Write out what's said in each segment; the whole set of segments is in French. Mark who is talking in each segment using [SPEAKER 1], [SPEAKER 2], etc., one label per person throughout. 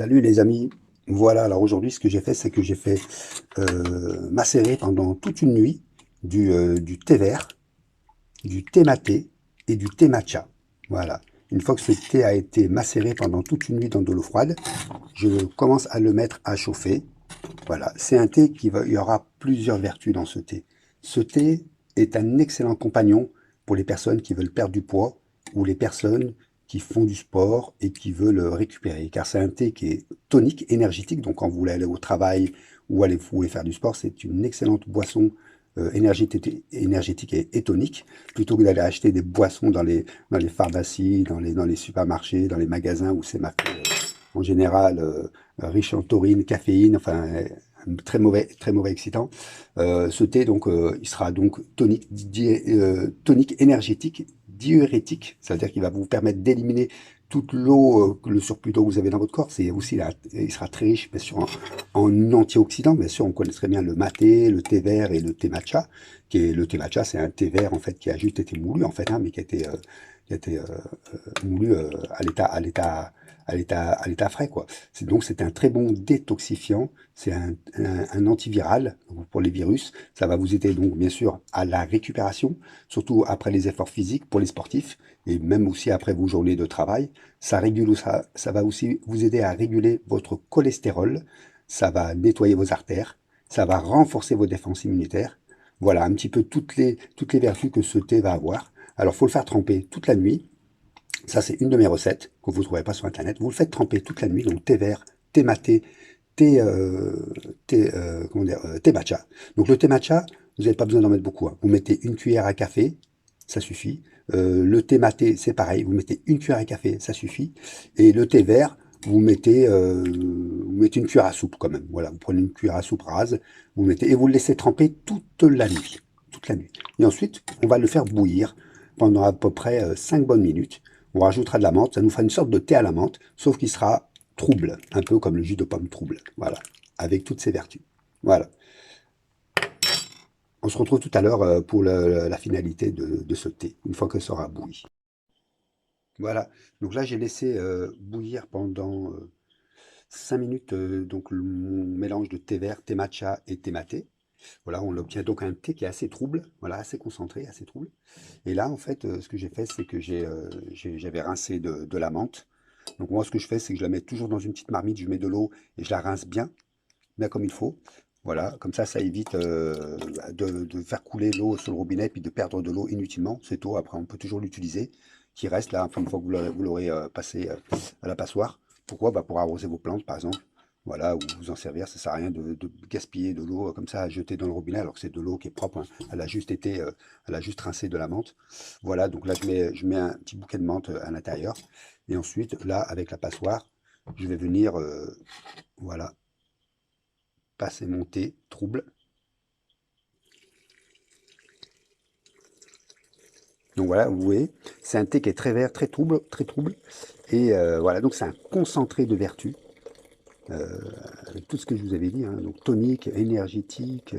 [SPEAKER 1] Salut les amis, voilà, alors aujourd'hui ce que j'ai fait, c'est que j'ai fait macérer pendant toute une nuit du thé vert, du thé maté et du thé matcha. Voilà, une fois que ce thé a été macéré pendant toute une nuit dans de l'eau froide, je commence à le mettre à chauffer. Voilà, c'est un thé il y aura plusieurs vertus dans ce thé. Ce thé est un excellent compagnon pour les personnes qui veulent perdre du poids ou les personnes qui font du sport et qui veulent récupérer. Car c'est un thé qui est tonique, énergétique. Donc quand vous voulez aller au travail ou vous voulez faire du sport, c'est une excellente boisson énergétique et tonique, plutôt que d'aller acheter des boissons dans les pharmacies, dans les supermarchés, dans les magasins où c'est marqué en général riche en taurine, caféine, enfin très mauvais excitant. Ce thé donc il sera donc tonique énergétique, diurétique, c'est-à-dire qu'il va vous permettre d'éliminer toute l'eau, le surplus d'eau que vous avez dans votre corps. C'est aussi là, il sera très riche bien sûr en antioxydants. Bien sûr, on connaît très bien le maté, le thé vert et le thé matcha. Le thé matcha, c'est un thé vert en fait qui a juste été moulu en fait, hein, mais qui a été moulu à l'état frais, quoi. Donc c'est un très bon détoxifiant, c'est un antiviral pour les virus. Ça va vous aider donc bien sûr à la récupération, surtout après les efforts physiques pour les sportifs et même aussi après vos journées de travail. Ça va aussi vous aider à réguler votre cholestérol, ça va nettoyer vos artères, ça va renforcer vos défenses immunitaires. Voilà un petit peu toutes les vertus que ce thé va avoir. Alors, il faut le faire tremper toute la nuit. Ça, c'est une de mes recettes que vous ne trouverez pas sur Internet. Vous le faites tremper toute la nuit, donc thé vert, thé maté, thé matcha. Donc le thé matcha, vous n'avez pas besoin d'en mettre beaucoup, hein. Vous mettez une cuillère à café, ça suffit. Le thé maté, c'est pareil, vous mettez une cuillère à café, ça suffit. Et le thé vert, vous mettez une cuillère à soupe quand même. Voilà, vous prenez une cuillère à soupe rase, vous mettez et vous le laissez tremper toute la nuit. Toute la nuit. Et ensuite, on va le faire bouillir pendant à peu près 5 bonnes minutes. On rajoutera de la menthe, ça nous fera une sorte de thé à la menthe, sauf qu'il sera trouble, un peu comme le jus de pomme trouble, voilà, avec toutes ses vertus. Voilà. On se retrouve tout à l'heure pour la finalité de ce thé, une fois que ça aura bouilli. Voilà, donc là j'ai laissé bouillir pendant 5 minutes donc mon mélange de thé vert, thé matcha et thé maté. Voilà, on obtient donc un thé qui est assez trouble, voilà, assez concentré, assez trouble. Et là, en fait, ce que j'ai fait, c'est que j'avais rincé de la menthe. Donc moi, ce que je fais, c'est que je la mets toujours dans une petite marmite, je mets de l'eau et je la rince bien comme il faut. Voilà, comme ça évite de faire couler l'eau sur le robinet et puis de perdre de l'eau inutilement. Cette eau, après, on peut toujours l'utiliser, qui reste là, enfin, une fois que vous l'aurez passé à la passoire. Pourquoi? Bah, pour arroser vos plantes, par exemple. Voilà, ou vous en servir, ça sert à rien de gaspiller de l'eau comme ça à jeter dans le robinet, alors que c'est de l'eau qui est propre, hein. Elle a juste rincé de la menthe. Voilà, donc là, je mets un petit bouquet de menthe à l'intérieur. Et ensuite, là, avec la passoire, je vais venir, voilà, passer mon thé trouble. Donc voilà, vous voyez, c'est un thé qui est très vert, très trouble, très trouble. Et voilà, donc c'est un concentré de vertu, avec tout ce que je vous avais dit, hein. Donc tonique, énergétique,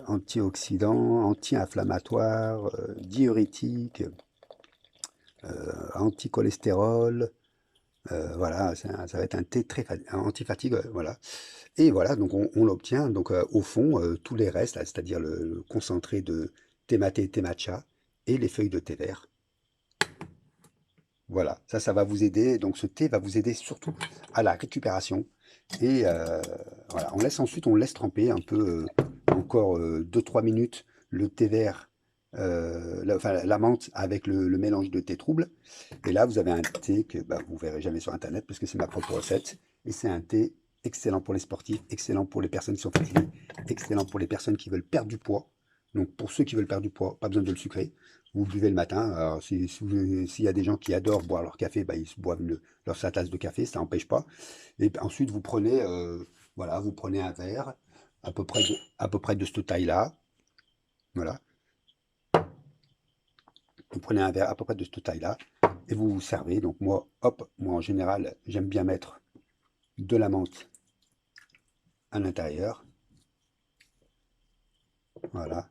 [SPEAKER 1] antioxydant, anti-inflammatoire, diurétique, anti-cholestérol. Voilà, ça va être un thé très anti-fatigue, voilà. Et voilà, donc on l'obtient. Donc au fond, tous les restes, c'est-à-dire le concentré de thé maté, thé matcha et les feuilles de thé vert. Voilà, ça va vous aider. Donc ce thé va vous aider surtout à la récupération. Et voilà, on laisse tremper un peu, encore 2-3 minutes, le thé vert, enfin la menthe avec le mélange de thé trouble. Et là, vous avez un thé que bah, vous verrez jamais sur Internet parce que c'est ma propre recette. Et c'est un thé excellent pour les sportifs, excellent pour les personnes qui sont fatiguées, excellent pour les personnes qui veulent perdre du poids. Donc pour ceux qui veulent perdre du poids, pas besoin de le sucrer. Vous buvez le matin. Alors, s'il y a des gens qui adorent boire leur café, bah, ils se boivent sa tasse de café, ça n'empêche pas. Et ensuite, vous prenez, voilà, vous prenez un verre à peu près de cette taille-là. Voilà. Vous prenez un verre à peu près de cette taille-là et vous vous servez. Donc moi, hop, moi en général, j'aime bien mettre de la menthe à l'intérieur. Voilà.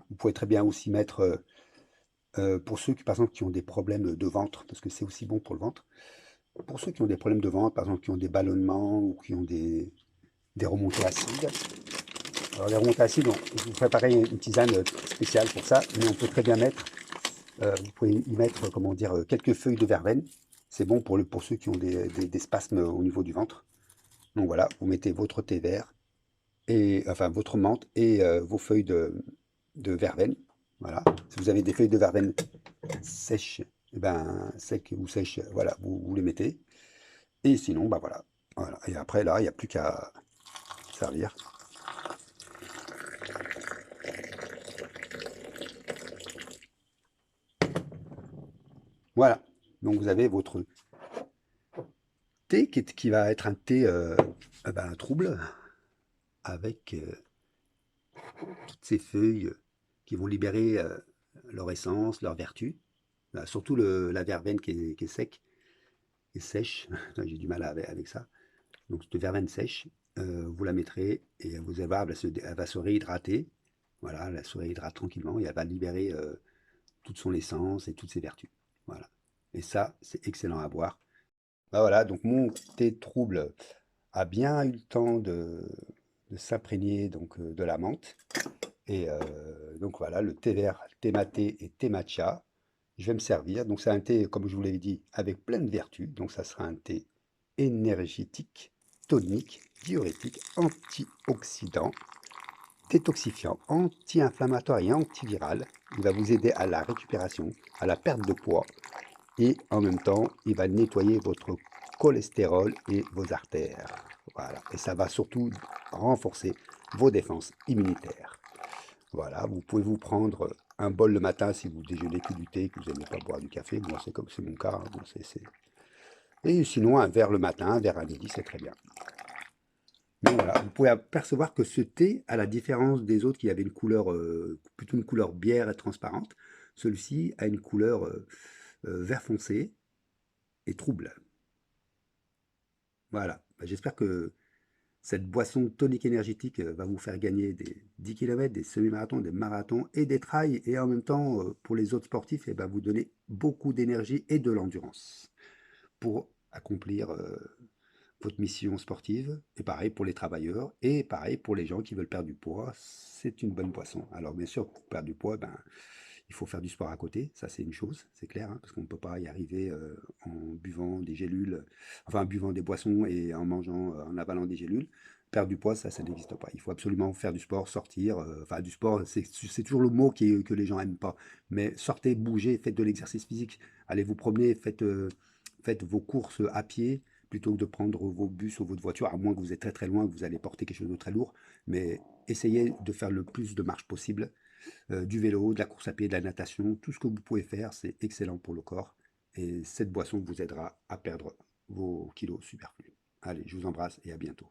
[SPEAKER 1] Vous pouvez très bien aussi mettre Pour ceux qui, par exemple, qui ont des problèmes de ventre, parce que c'est aussi bon pour le ventre, pour ceux qui ont des problèmes de ventre, par exemple, qui ont des ballonnements ou qui ont des remontées acides. Alors les remontées acides, je vous préparerai une tisane spéciale pour ça, mais on peut très bien mettre, vous pouvez y mettre, comment dire, quelques feuilles de verveine. C'est bon pour ceux qui ont des spasmes au niveau du ventre. Donc voilà, vous mettez votre thé vert, et, enfin votre menthe et vos feuilles de verveine. Voilà. Si vous avez des feuilles de verveine sèches, eh ben, secs ou sèches, voilà, vous les mettez. Et sinon, bah voilà. Voilà. Et après, là, il n'y a plus qu'à servir. Voilà. Donc vous avez votre thé qui va être un thé trouble avec toutes ces feuilles qui vont libérer leur essence, leur vertu. Surtout la verveine qui est sec et sèche. J'ai du mal avec ça. Donc cette verveine sèche, vous la mettrez et vous allez voir, elle va se réhydrater. Voilà, elle se réhydrate tranquillement et elle va libérer toute son essence et toutes ses vertus. Voilà. Et ça, c'est excellent à boire. Bah voilà, donc mon thé trouble a bien eu le temps de s'imprégner donc de la menthe. Et donc voilà, le thé vert, thé maté et thé matcha. Je vais me servir. Donc c'est un thé, comme je vous l'avais dit, avec plein de vertus. Donc ça sera un thé énergétique, tonique, diurétique, antioxydant, détoxifiant, anti-inflammatoire et antiviral. Il va vous aider à la récupération, à la perte de poids et en même temps, il va nettoyer votre cholestérol et vos artères. Voilà. Et ça va surtout renforcer vos défenses immunitaires. Voilà, vous pouvez vous prendre un bol le matin si vous déjeunez que du thé, que vous n'aimez pas boire du café. Moi, c'est comme c'est mon cas. Bon, et sinon, un verre le matin, un verre à midi, c'est très bien. Mais voilà, vous pouvez apercevoir que ce thé, à la différence des autres qui avaient une couleur, plutôt une couleur bière et transparente, celui-ci a une couleur vert foncé et trouble. Voilà, bah, j'espère que cette boisson tonique énergétique va vous faire gagner des 10 km, des semi-marathons, des marathons et des trails. Et en même temps, pour les autres sportifs, et vous donner beaucoup d'énergie et de l'endurance pour accomplir votre mission sportive. Et pareil pour les travailleurs. Et pareil pour les gens qui veulent perdre du poids. C'est une bonne boisson. Alors bien sûr, pour perdre du poids, il faut faire du sport à côté. Ça, c'est une chose, c'est clair. Hein, parce qu'on ne peut pas y arriver en buvant des gélules, enfin en buvant des boissons et en mangeant, en avalant des gélules. Perdre du poids, ça n'existe pas. Il faut absolument faire du sport, sortir. Enfin, du sport, c'est toujours le mot que les gens n'aiment pas. Mais sortez, bougez, faites de l'exercice physique. Allez vous promener, faites vos courses à pied plutôt que de prendre vos bus ou votre voiture, à moins que vous êtes très très loin, que vous allez porter quelque chose de très lourd. Mais essayez de faire le plus de marche possible, du vélo, de la course à pied, de la natation, tout ce que vous pouvez faire, c'est excellent pour le corps. Et cette boisson vous aidera à perdre vos kilos superflus. Allez, je vous embrasse et à bientôt.